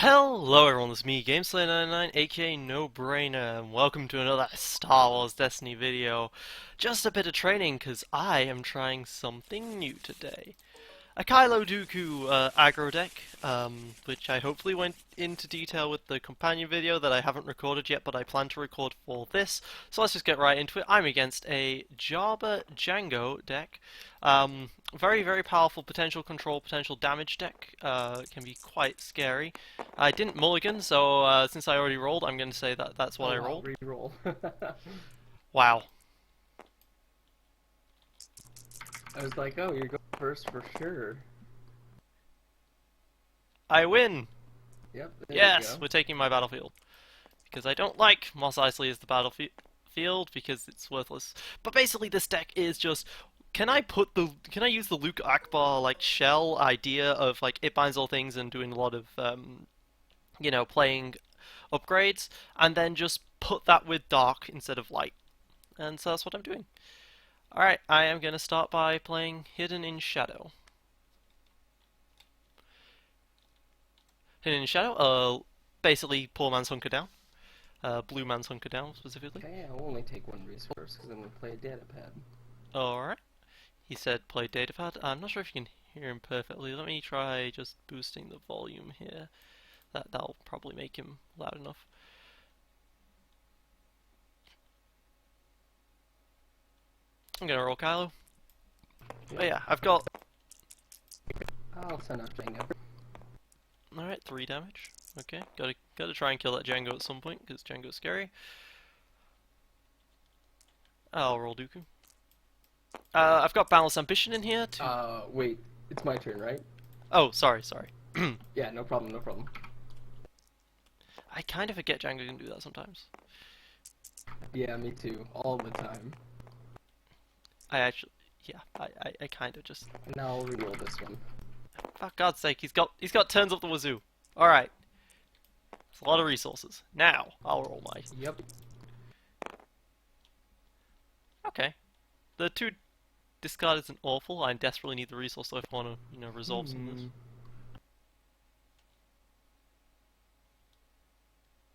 Hello everyone, this is me, GameSlayer99, aka No Brainer, and welcome to another Star Wars Destiny video. Just a bit of training, because I am trying something new today. A Kylo Dooku aggro deck, which I hopefully went into detail with the companion video that I haven't recorded yet, but I plan to record for this. So let's just get right into it. I'm against a Jabba Jango deck. Very, very powerful potential control, potential damage deck. It can be quite scary. I didn't mulligan, so since I already rolled, I'm going to say that that's what Oh I wow, rolled. reroll. Wow. I was like, oh, you're going first for sure. I win! Yep, there we Yes, go. we're taking my battlefield. Because I don't like Mos Eisley as the battlefield because it's worthless. But basically, this deck is just. Can I use the Luke Ackbar like shell idea of like it binds all things and doing a lot of playing upgrades, and then just put that with dark instead of light, and so that's what I'm doing. All right, I am gonna start by playing Hidden in Shadow. Hidden in Shadow, basically poor man's hunker down, blue man's hunker down specifically. Okay, I'll only take one resource because I'm going to play a data pad. All right. He said play datapad. I'm not sure if you can hear him perfectly. Let me try just boosting the volume here. That'll probably make him loud enough. I'm gonna roll Kylo. Oh Yep, yeah, I've got I'll send out Jango. alright, 3 damage. Okay, gotta try and kill that Jango at some point, because Jango's scary. I'll roll Dooku. I've got Boundless Ambition in here too. Wait, it's my turn, right? Oh, sorry. Yeah, no problem, no problem. I kind of forget Jango can do that sometimes. Yeah, me too, all the time. I actually, yeah, I kind of just. Now I'll reroll this one. For God's sake, he's got turns up the wazoo. All right. It's a lot of resources. Now, I'll roll my... Yep. Okay. The 2 discard isn't awful. I desperately need the resource so if I want to, resolve some of this.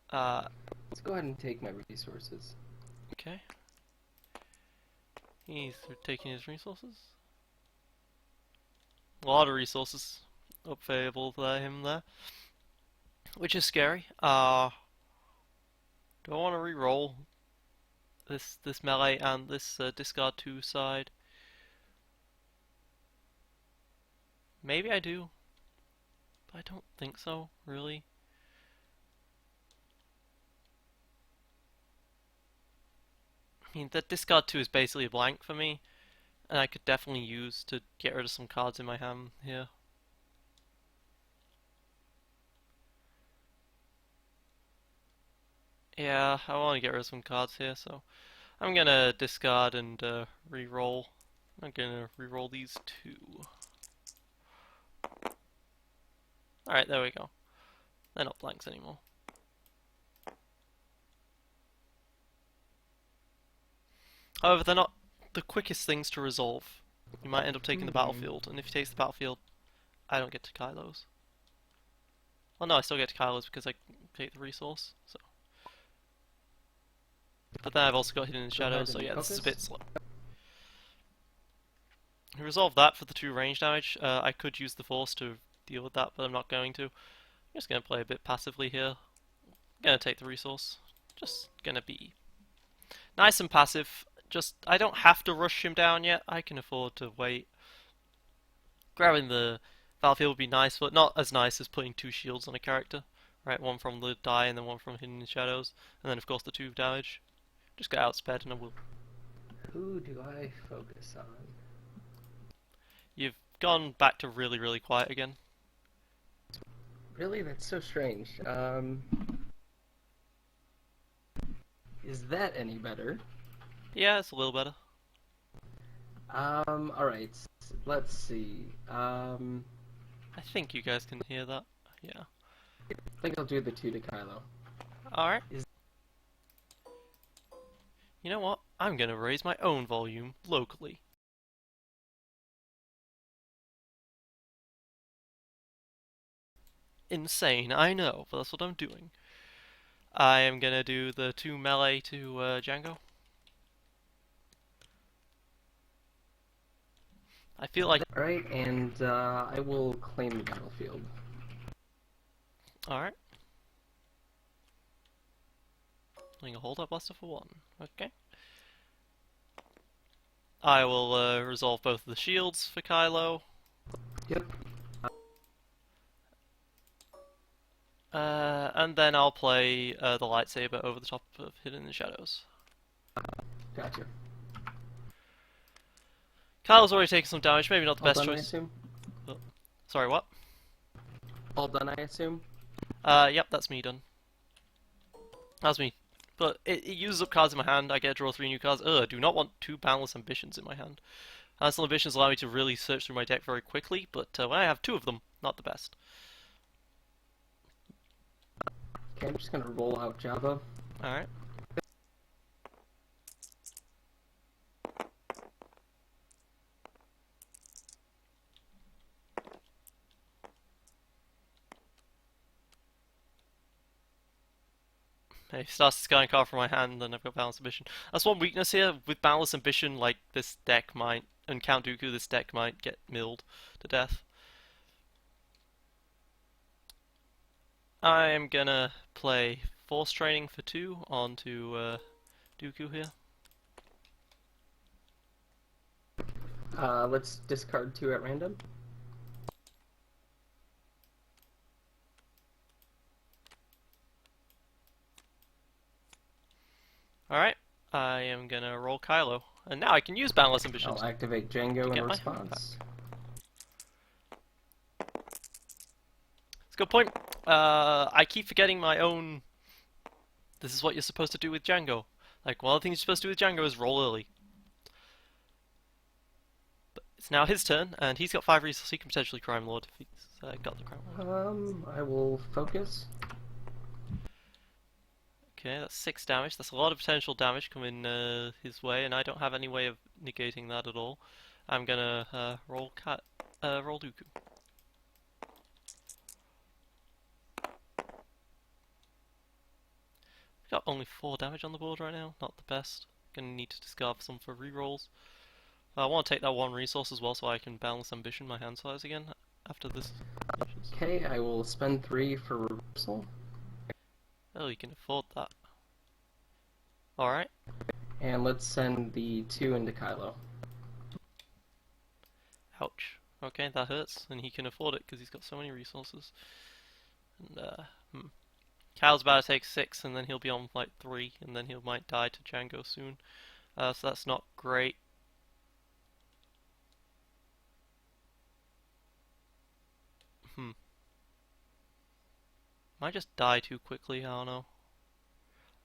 Uh, Let's go ahead and take my resources. okay. He's taking his resources. A lot of resources available to him there. Which is scary. Do I want to re-roll this melee and this discard 2 side? Maybe I do. But I don't think so, really. I mean, that discard 2 is basically a blank for me, and I could definitely use to get rid of some cards in my hand here. Yeah, I want to get rid of some cards here, so I'm gonna discard and re-roll. I'm gonna re-roll these 2. Alright, there we go. They're not blanks anymore. However, they're not the quickest things to resolve. You might end up taking the battlefield, and if he takes the battlefield, I don't get to Kylo's. Well, no, I still get to Kylo's because I take the resource, so. But then I've also got Hidden in Shadow, so yeah, this is a bit slow. He resolved that for the 2 range damage. I could use the Force to deal with that, but I'm not going to. I'm just going to play a bit passively here. I'm going to take the resource. Just going to be nice and passive. Just, I don't have to rush him down yet. I can afford to wait. Grabbing the battlefield would be nice, but not as nice as putting 2 shields on a character. Right, one from the die and then one from Hidden in Shadows. And then of course the 2 damage. Just get outsped and I will. Who do I focus on? You've gone back to really, really quiet again. Really? That's so strange. Is that any better? Yeah, it's a little better. Alright. Let's see. I think you guys can hear that. Yeah. I think I'll do the 2 to Kylo. Alright. You know what? I'm gonna raise my own volume locally. insane, I know, but that's what I'm doing. I am gonna do the 2 melee to Jango. I feel like... Alright, and I will claim the battlefield. Alright. Doing a hold up blaster for 1. Okay. I will resolve both of the shields for Kylo. Yep. And then I'll play the lightsaber over the top of Hidden in the Shadows. Gotcha. Kylo's already taken some damage, maybe not the All best done, I choice. assume? Oh, sorry, what? All done, I assume? Yep, that's me done. That's me. But it uses up cards in my hand, I get to draw 3 new cards. Ugh, I do not want 2 Boundless Ambitions in my hand. Boundless Ambitions allow me to really search through my deck very quickly, but when I have 2 of them, not the best. Okay, I'm just gonna roll out Java. Alright. If he starts discarding a card from my hand, then I've got Boundless Ambition. That's one weakness here. With Boundless Ambition, like, this deck might, and Count Dooku, this deck might get milled to death. I am gonna play Force Training for 2 onto Dooku here. Let's discard 2 at random. Alright, I am gonna roll Kylo. And now I can use Boundless Ambitions I'll activate Jango to in get my response. It's a good point. I keep forgetting my own... This is what you're supposed to do with Jango. Like, one of the things you're supposed to do with Jango is roll early. But it's now his turn, and he's got 5 resources. He can potentially Crime Lord if he's got the Crime Lord. I will focus. Okay, that's 6 damage. That's a lot of potential damage coming his way, and I don't have any way of negating that at all. I'm gonna roll Dooku. Got only 4 damage on the board right now. Not the best. Gonna need to discard some for rerolls. I want to take that 1 resource as well, so I can balance ambition my hand size again after this. Okay, I will spend 3 for reversal. Oh, you can afford that. Alright. And let's send the 2 into Kylo. Ouch. Okay, that hurts, and he can afford it because he's got so many resources. And Cal's about to take 6, and then he'll be on like 3, and then he might die to Jango soon. So that's not great. Might just die too quickly, I don't know.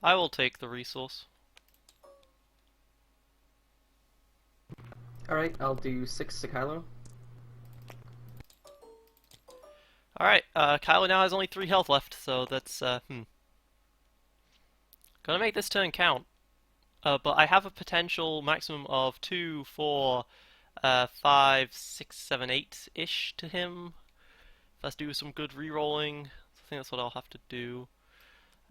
I will take the resource. Alright, I'll do 6 to Kylo. Alright, Kylo now has only 3 health left, so that's, Gonna make this turn count. But I have a potential maximum of 2, 4, 5, 6, 7, 8-ish to him. If I do some good re-rolling, I think that's what I'll have to do.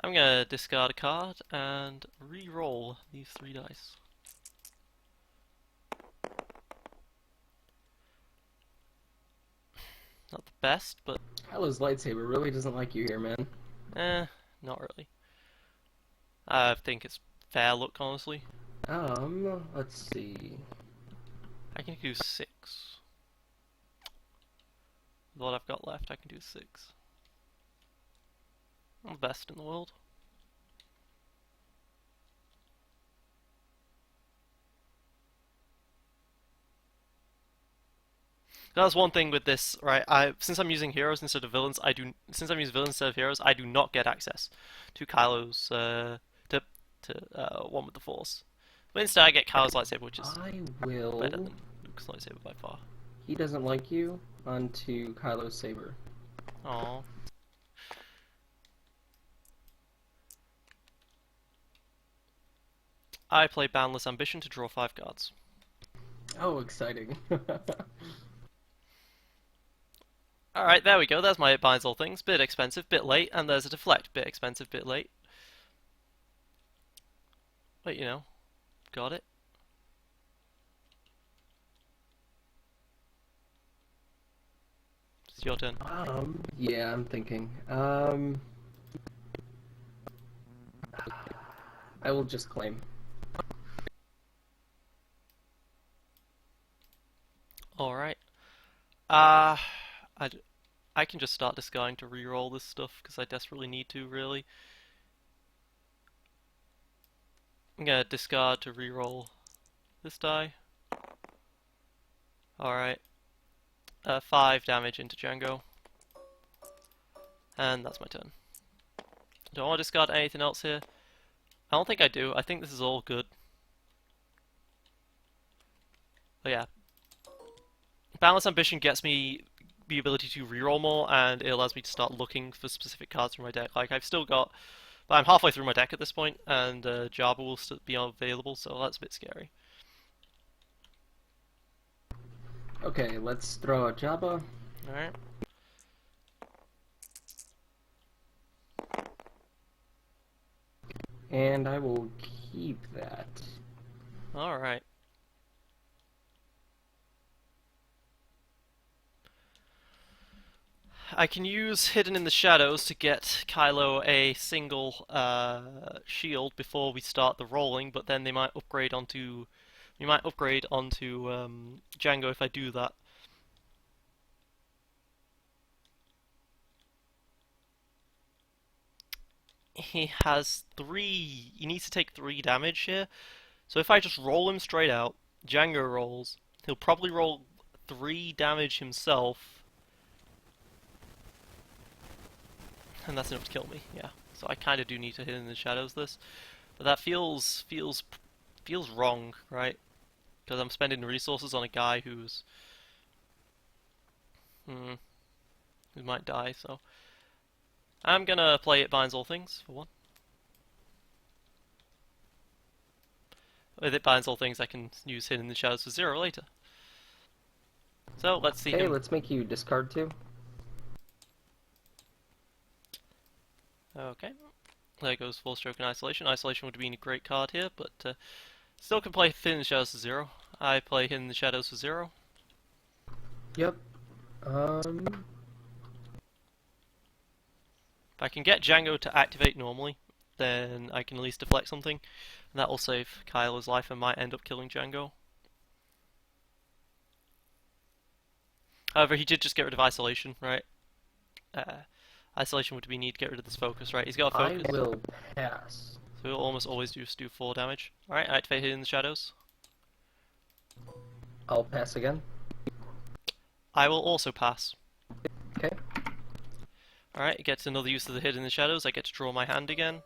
I'm gonna discard a card and re-roll these 3 dice. Not the best, but Kylo's lightsaber really doesn't like you here, man. not really. I think it's fair look, honestly. Let's see. I can do 6. With what I've got left, I can do 6. I'm the best in the world. That's one thing with this, right? Since I'm using heroes instead of villains, since I'm using villains instead of heroes, I do not get access to Kylo's one with the Force. But instead, I get Kylo's lightsaber, which is better than Luke's lightsaber by far. He doesn't like you onto Kylo's saber. Aww. I play Boundless Ambition to draw 5 cards. Oh, exciting. Alright, there we go. There's my it binds all things. Bit expensive, bit late, and there's a deflect. Bit expensive, bit late. But got it. It's your turn. Yeah, I'm thinking. I will just claim. Alright. Uh, I, I can just start discarding to reroll this stuff because I desperately need to, really. I'm gonna discard to reroll this die. Alright. 5 damage into Jango. And that's my turn. Do I want to discard anything else here? I don't think I do. I think this is all good. But yeah. Balance Ambition gets me the ability to reroll more, and it allows me to start looking for specific cards from my deck. Like, I've still got... But I'm halfway through my deck at this point, and Jabba will still be available, so that's a bit scary. Okay, let's throw a Jabba. Alright. And I will keep that. Alright. I can use Hidden in the Shadows to get Kylo a single shield before we start the rolling, but then they might upgrade onto... We might upgrade onto Jango if I do that. He has 3... He needs to take 3 damage here. So if I just roll him straight out, Jango rolls, he'll probably roll 3 damage himself, and that's enough to kill me, yeah. So I kind of do need to hit in the shadows this, but that feels wrong, right? Because I'm spending resources on a guy who might die. So I'm gonna play It Binds All Things for one. With It Binds All Things, I can use Hidden in the Shadows for 0 later. So let's see Okay, him. let's make you discard 2. Okay. There goes Full Stroke and Isolation. Isolation would have been a great card here, but still can play Hidden in the Shadows for 0. I play Hidden in the Shadows for 0. Yep. If I can get Jango to activate normally, then I can at least deflect something, and that will save Kylo's life and might end up killing Jango. However, he did just get rid of Isolation, right? Isolation would be need to get rid of this focus, right? He's got a focus. I will pass. So he'll almost always just do 4 damage. Alright, activate Hidden in the Shadows. I'll pass again. I will also pass. Okay. Alright, it gets another use of the Hidden in the Shadows. I get to draw my hand again.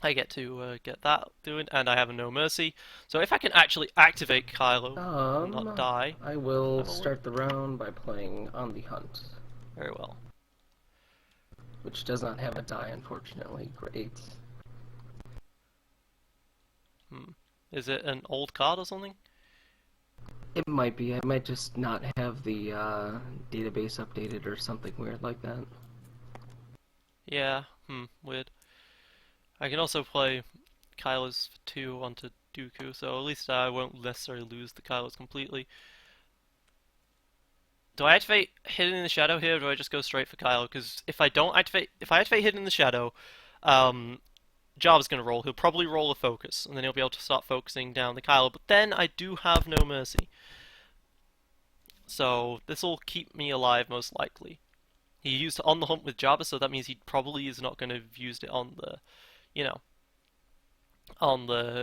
I get to get that doing, and I have a No Mercy. So if I can actually activate Kylo and not die, I will start the round by playing On the Hunt. Very well. Which does not have a die, unfortunately. Great. Is it an old card or something? It might be. I might just not have the database updated or something weird like that. Yeah, weird. I can also play Kylo's for 2 onto Dooku, so at least I won't necessarily lose the Kylos completely. Do I activate Hidden in the Shadow here, or do I just go straight for Kylo? Because if I activate Hidden in the Shadow, Jabba's going to roll. He'll probably roll a focus, and then he'll be able to start focusing down the Kylo. But then I do have No Mercy. So this will keep me alive, most likely. He used On the Hunt with Jabba, so that means he probably is not going to have used it on the,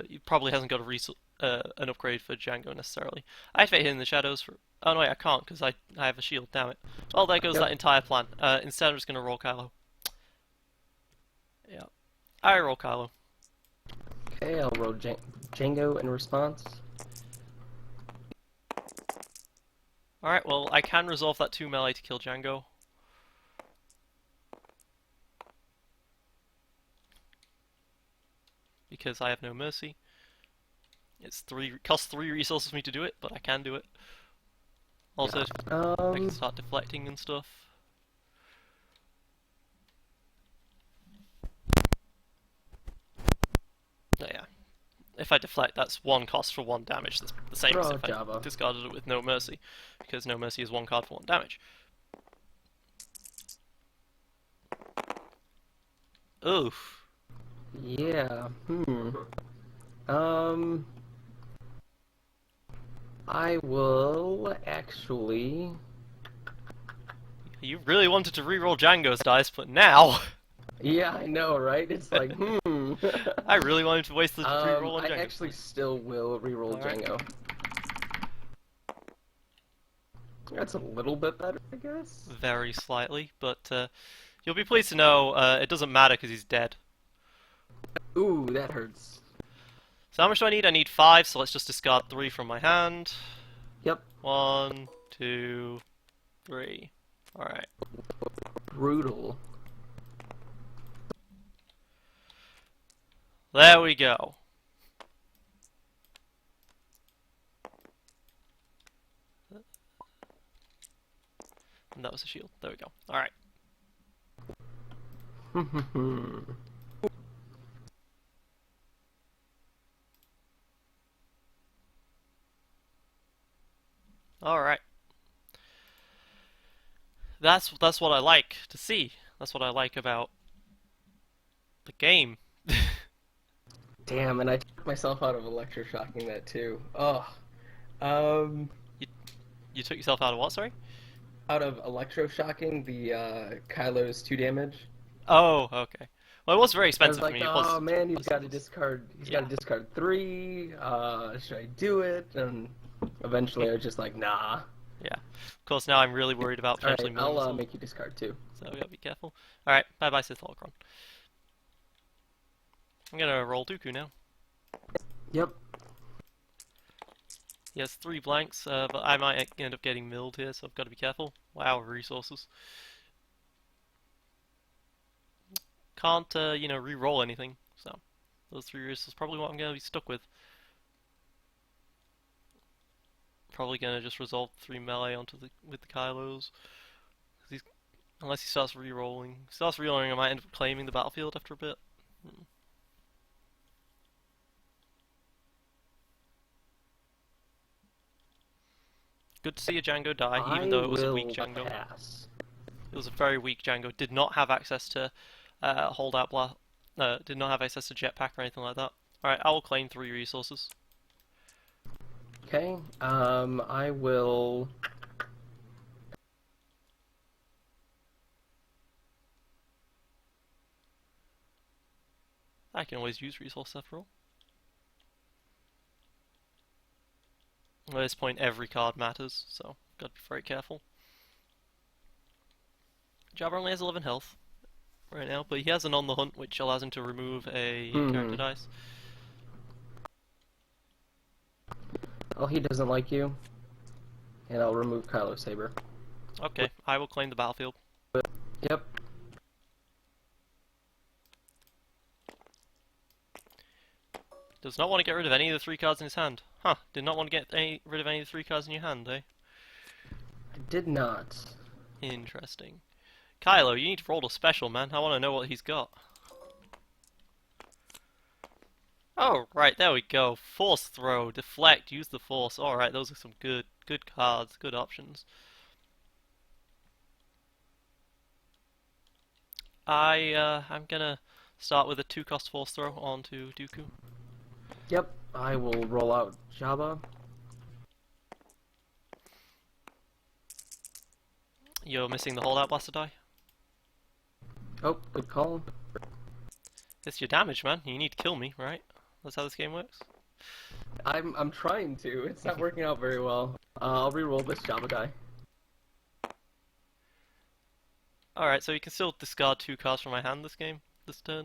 he probably hasn't got an upgrade for Jango necessarily. I activate Hidden in the Shadows for... Oh no, wait, I can't because I have a shield, damn it. Well, there goes that entire plan. Instead, I'm just going to roll Kylo. Yeah. I roll Kylo. Okay, I'll roll Jango in response. Alright, well, I can resolve that 2 melee to kill Jango. Because I have No Mercy. It costs 3 resources for me to do it, but I can do it. Also, Yeah. I can start deflecting and stuff. Oh yeah. If I deflect, that's one cost for one damage. That's the same as Draw if I Java. discarded it with no mercy, because no mercy is one card for one damage. Oof. Yeah. Um. I will actually. You really wanted to reroll Jango's dice, but now Yeah, I know, right? It's like, I really wanted to waste the reroll on I Jango's actually dice. still will reroll Alright. Jango. That's a little bit better, I guess. Very slightly, but you'll be pleased to know it doesn't matter because he's dead. Ooh, that hurts. So how much do I need? I need 5, so let's just discard 3 from my hand. Yep. 1, 2, 3. Alright. Brutal. There we go. And that was a shield. There we go. Alright. Alright. That's what I like to see. That's what I like about the game. Damn, and I took myself out of electroshocking that too. Oh. Um, you, you took yourself out of what, sorry? out of electroshocking the Kylo's 2 damage. Oh, okay. Well, it was very I was expensive for like, me. It oh was man, he's was got to useless. discard. He's got Yeah. to discard 3. Should I do it? And eventually, I was just like, nah. Yeah. Of course, now I'm really worried about All potentially right, milling I'll myself. make you discard 2. So we gotta be careful. Alright, bye bye Sith Holocron. I'm gonna roll Dooku now. Yep. He has 3 blanks, but I might end up getting milled here, so I've got to be careful. Wow, resources. Can't, re-roll anything, so those 3 resources is probably what I'm gonna be stuck with. Probably gonna just resolve 3 melee onto with the Kylos. Unless he starts re-rolling. If he starts re-rolling, I might end up claiming the battlefield after a bit. Good to see a Jango die, even I though it was a weak will Jango. pass. It was a very weak Jango. Did not have access to holdout blast. Did not have access to jetpack or anything like that. Alright, I will claim 3 resources. Okay. I will. I can always use resource after all. At this point, every card matters, so gotta be very careful. Jabba only has 11 health right now, but he has an on the hunt, which allows him to remove a character dice. Well, he doesn't like you, and I'll remove Kylo Saber. Okay, I will claim the battlefield. Yep. Does not want to get rid of any of the 3 cards in his hand. Huh, did not want to get rid of any of the 3 cards in your hand, eh? I did not. Interesting. Kylo, you need to roll a special, man. I want to know what he's got. Oh, right, there we go. Force throw, deflect, use the force. Alright, those are some good cards, good options. I'm gonna start with a 2-cost force throw onto Dooku. Yep. I will roll out Jabba. You're missing the holdout blaster die. Oh, good call. It's your damage, man. You need to kill me, right? That's how this game works. I'm trying to. It's not working out very well. I'll re-roll this Jabba die. Alright, so you can still discard 2 cards from my hand this turn. So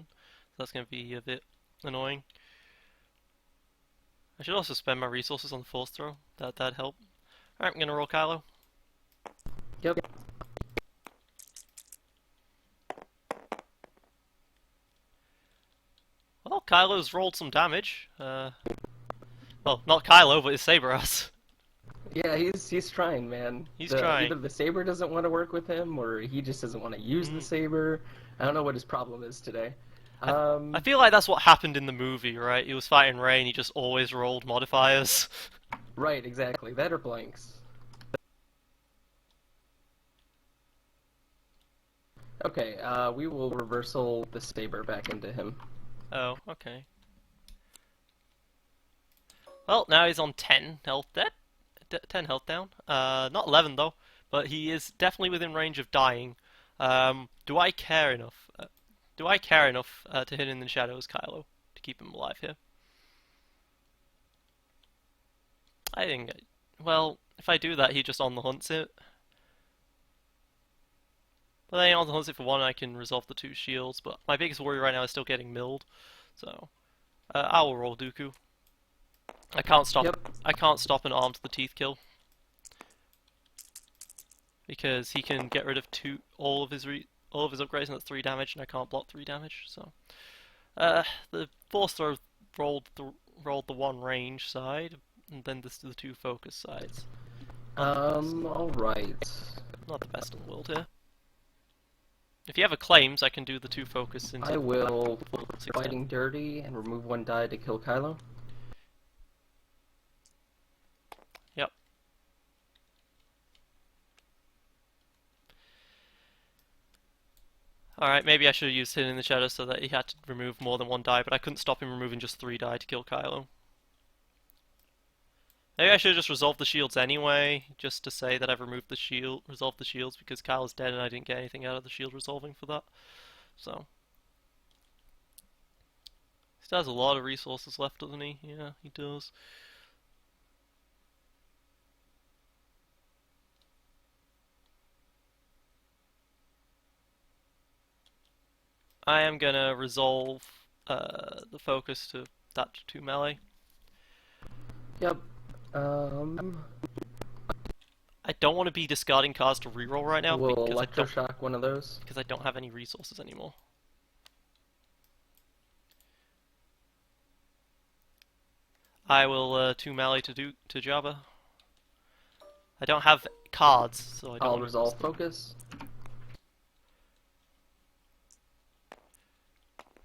that's gonna be a bit annoying. I should also spend my resources on the force throw. That'd help. Alright, I'm gonna roll Kylo. Yep. Well, Kylo's rolled some damage. Well, not Kylo, but his saber ass. Yeah, he's trying, man. He's The trying. either the saber doesn't want to work with him, or he just doesn't want to use the Mm. saber. I don't know what his problem is today. I, I Um, feel like that's what happened in the movie, right? He was fighting Rey and he just always rolled modifiers. right, exactly. That or blanks. Okay, we will reversal the saber back into him. Oh, okay. Well, now he's on 10 health dead. 10 health down. Not 11 though, but he is definitely within range of dying. Do I care enough? Do I care enough to hit in the shadows, Kylo, to keep him alive here? I think. Well, if I do that, he just on the hunts it. But then he on the hunts it for one, I can resolve the two shields. But my biggest worry right now is still getting milled. So I will roll Dooku. I can't stop. Yep. I can't stop an arm to the teeth kill because he can get rid of all of his upgrades, and that's 3 damage, and I can't block 3 damage. So the force throw rolled the one range side, and then the two focus sides. All right. Not the best in the world here. If he ever claims, I can do the two focus into I will full 6 fighting dirty and remove one die to kill Kylo. Yep. Alright, maybe I should have used Hidden in the Shadows so that he had to remove more than one die, but I couldn't stop him removing just 3 die to kill Kylo. Maybe I should have just resolved the shields anyway, just to say that I've resolved the shields because Kyle's dead and I didn't get anything out of the shield resolving for that. So. He still has a lot of resources left, doesn't he? Yeah, he does. I am gonna resolve the focus to that to melee. Yep. Um, I don't want to be discarding cards to reroll right now we'll electroshock one of those. because I don't have any resources anymore. I will two melee to Jabba. I don't have cards, so I don't I'll want to resolve focus.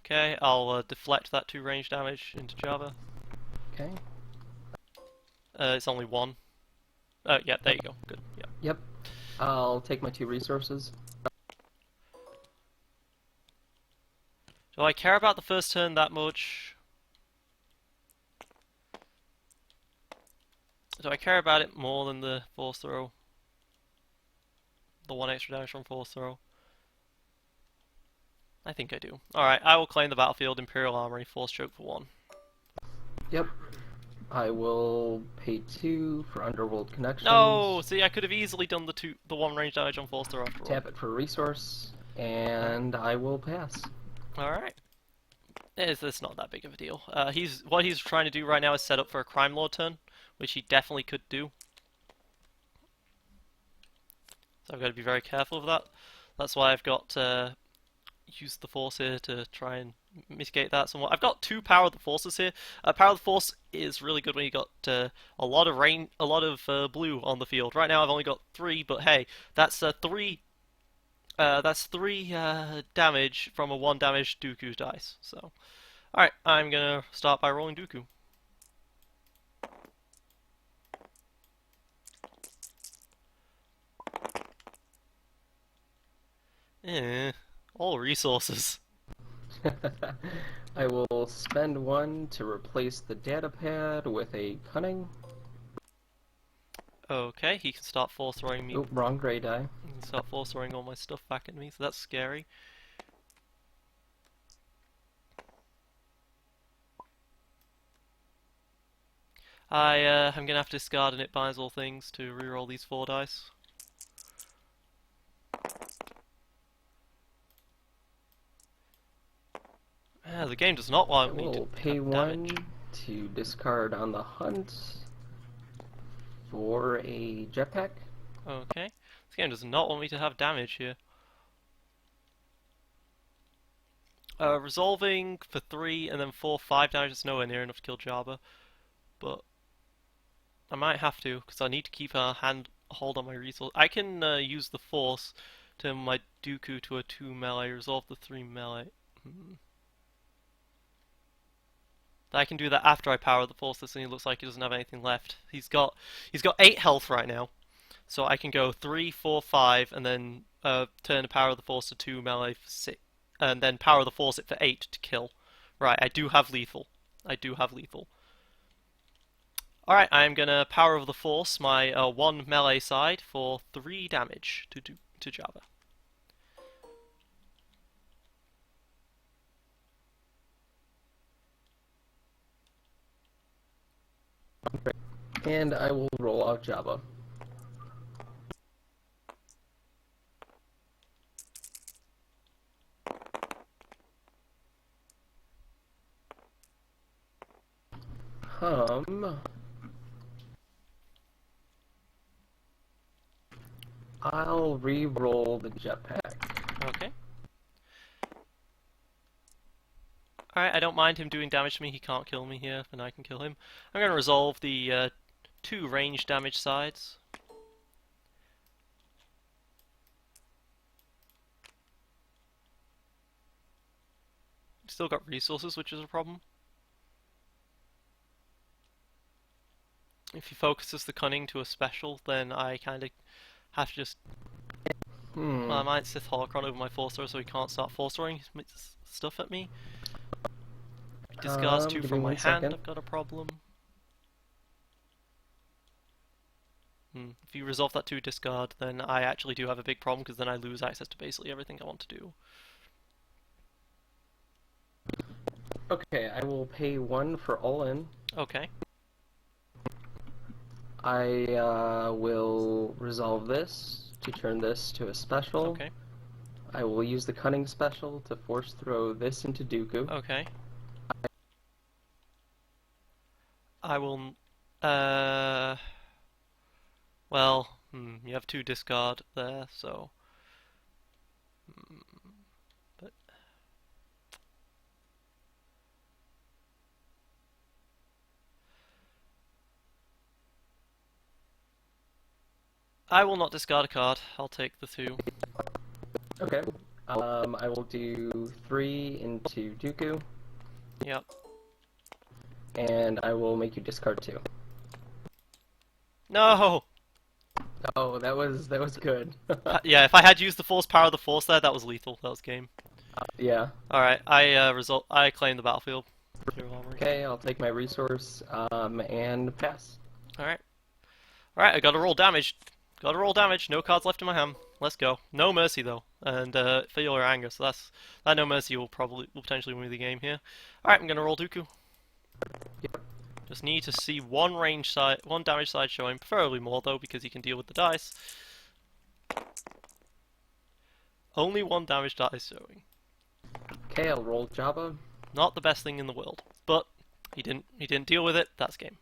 Okay, I'll deflect that 2 range damage into Jabba. Okay. It's only 1. Yeah, there you go. Good. Yeah. Yep. I'll take my 2 resources. Do I care about the first turn that much? Do I care about it more than the force throw? The 1 extra damage from force throw? I think I do. Alright, I will claim the battlefield, Imperial Armory, force choke for 1. Yep. I will pay 2 for Underworld Connections. No! See, I could have easily done the 1 range damage on force throw after all. Tap it for resource, and I will pass. Alright. It's not that big of a deal. What he's trying to do right now is set up for a Crime Lord turn, which he definitely could do. So I've got to be very careful of that. That's why I've got use the Force here to try and mitigate that somewhat. I've got 2 Power of the Forces here. Power of the Force is really good when you got a lot of blue on the field. Right now I've only got 3, but hey, that's 3. That's 3 damage from a 1 damage Dooku dice. So, alright, I'm gonna start by rolling Dooku. All resources. I will spend 1 to replace the data pad with a cunning. Okay, he can start force throwing me. Oh, wrong gray die. He can start force throwing all my stuff back at me, so that's scary. I'm gonna have to discard and it buys all things to reroll these 4 dice. The game does not want me to pay have 1 damage. to discard on the hunt for a jetpack. Okay, this game does not want me to have damage here. Resolving for 3 and then 4, 5 damage is nowhere near enough to kill Jabba, but I might have to, because I need to keep a hold on my resource. I can use the force to my Dooku to a 2 melee, resolve the 3 melee. Hmm. I can do that after I power the force this, and he looks like he doesn't have anything left. He's got 8 health right now, so I can go 3, 4, 5, and then turn the power of the force to 2 melee for 6, and then power the force it for 8 to kill. Right, I do have lethal. I do have lethal. Alright, I'm gonna power of the force my 1 melee side for 3 damage to Jabba. And I will roll out Jabba. I'll re-roll the jetpack. Okay. Alright, I don't mind him doing damage to me. He can't kill me here, and I can kill him. I'm gonna resolve the 2 range damage sides. Still got resources, which is a problem. If he focuses the cunning to a special, then I kind of have to just... Well, I might Sith Holocron over my force thrower so he can't start force throwing stuff at me. If he discards 2 from my hand, I've got a problem. If you resolve that 2 discard, then I actually do have a big problem, because then I lose access to basically everything I want to do. Okay, I will pay 1 for all in. Okay. I will resolve this to turn this to a special. Okay. I will use the cunning special to force throw this into Dooku. Okay. I will... Well, you have 2 discard there, so... But... I will not discard a card. I'll take the 2. Okay. I will do 3 into Dooku. Yep. And I will make you discard 2. No! Oh, that was good. Yeah, if I had used the Force power of the Force there, that was lethal. That was game. Yeah. Alright, I claim the battlefield. Okay, I'll take my resource, and pass. Alright. Alright, I gotta roll damage. Gotta roll damage. No cards left in my hand. Let's go. No mercy though, and for your anger. So that no mercy will potentially win me the game here. Alright, I'm gonna roll Dooku. Yep. Just need to see one damage side showing, preferably more though, because he can deal with the dice. Only 1 damage dice showing. Okay, I'll roll Jabba. Not the best thing in the world, but he didn't deal with it. That's game.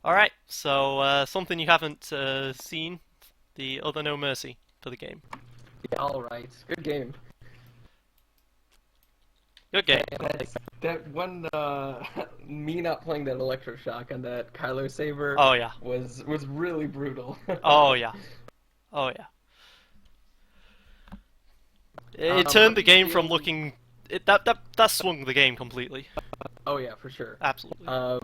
Alright, so something you haven't seen, the other No Mercy for the game. Yeah, alright. Good game. Good game. That one, me not playing that electroshock on that Kylo saber Oh yeah. was really brutal. Oh yeah. Oh yeah. It turned the game from looking... That swung the game completely. Oh yeah, for sure. Absolutely. I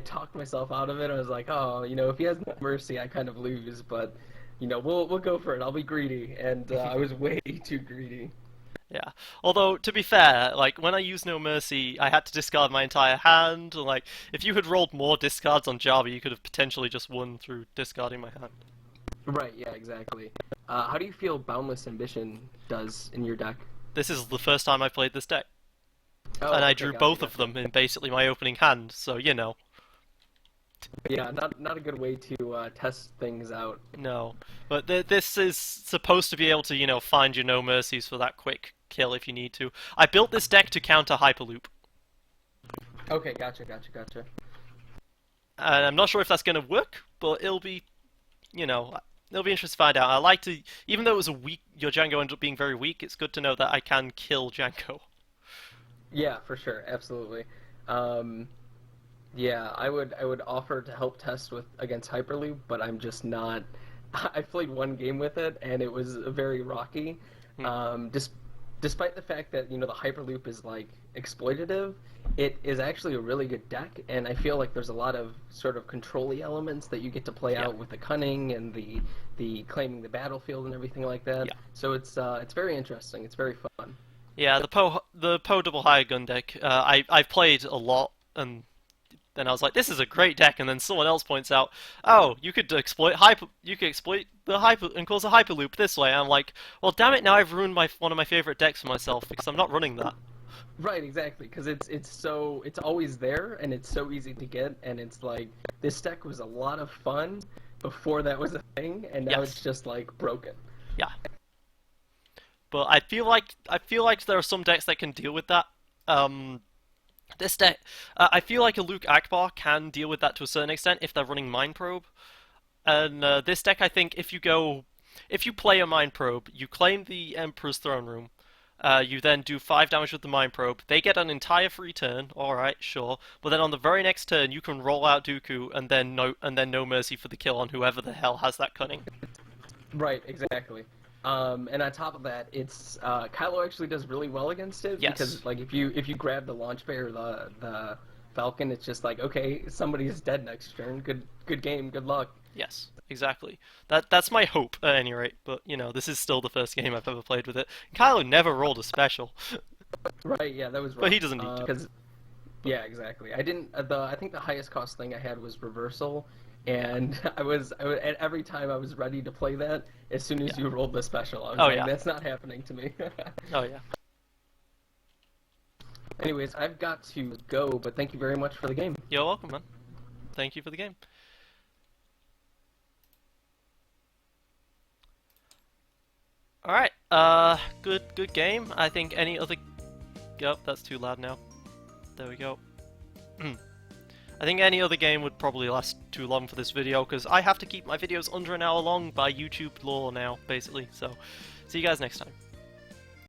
talked myself out of it. I was like, oh, if he has no mercy, I kind of lose, but, we'll go for it. I'll be greedy, and I was way too greedy. Yeah. Although, to be fair, like, when I used No Mercy, I had to discard my entire hand. Like, if you had rolled more discards on Jabba, you could have potentially just won through discarding my hand. Right, yeah, exactly. How do you feel Boundless Ambition does in your deck? This is the first time I played this deck. Oh, and I okay, drew gotcha, both gotcha. of them in basically my opening hand, so, you know. Yeah, not a good way to test things out. No. But this is supposed to be able to, find your No Mercies for that quick kill if you need to. I built this deck to counter Hyperloop. Okay, gotcha. And I'm not sure if that's going to work, but it'll be, it'll be interesting to find out. I like to, even though it was your Jango ended up being very weak, it's good to know that I can kill Jango. Yeah, for sure, absolutely. Um, yeah, I would offer to help test with against Hyperloop, but I'm just not. I played one game with it, and it was very rocky. Hmm. Despite the fact that the Hyperloop is like exploitative, it is actually a really good deck, and I feel like there's a lot of sort of control-y elements that you get to play Yeah, out with the cunning and the claiming the battlefield and everything like that. yeah. So it's very interesting. It's very fun. Yeah, the Poe double high gun deck. I've played a lot, and then I was like, this is a great deck, and then someone else points out, oh, you could exploit the hyper and cause a hyperloop this way. And I'm like, well, damn it! Now I've ruined one of my favorite decks for myself because I'm not running that. Right, exactly, because it's always there and it's so easy to get, and it's like this deck was a lot of fun before that was a thing, and now it's Yes, just like broken. yeah, but I feel like there are some decks that can deal with that. Um, this deck, I feel like a Luke Ackbar can deal with that to a certain extent if they're running Mind Probe. And this deck, I think, if you play a Mind Probe, you claim the Emperor's Throne Room. You then do 5 damage with the Mind Probe. They get an entire free turn. All right, sure. But then on the very next turn, you can roll out Dooku and then no mercy for the kill on whoever the hell has that cunning. Right, exactly. And on top of that, it's Kylo actually does really well against it Yes, because like if you grab the launch bay or the Falcon, it's just like okay, somebody's dead next turn. Good game, good luck. yes, exactly. That's my hope at any rate. But this is still the first game I've ever played with it. Kylo never rolled a special, Right, yeah, that was but he rough. doesn't need to. Because But yeah, exactly. I didn't. I think the highest cost thing I had was reversal, yeah, and and every time I was ready to play that, as soon as yeah. you rolled the special, I was Oh like, yeah, that's not happening to me. oh yeah. Anyways, I've got to go, but thank you very much for the game. You're welcome, man. Thank you for the game. All right. Good game. I think any other. Yep, that's too loud now. There we go. I think any other game would probably last too long for this video because I have to keep my videos under an hour long by YouTube law now, basically. So, see you guys next time.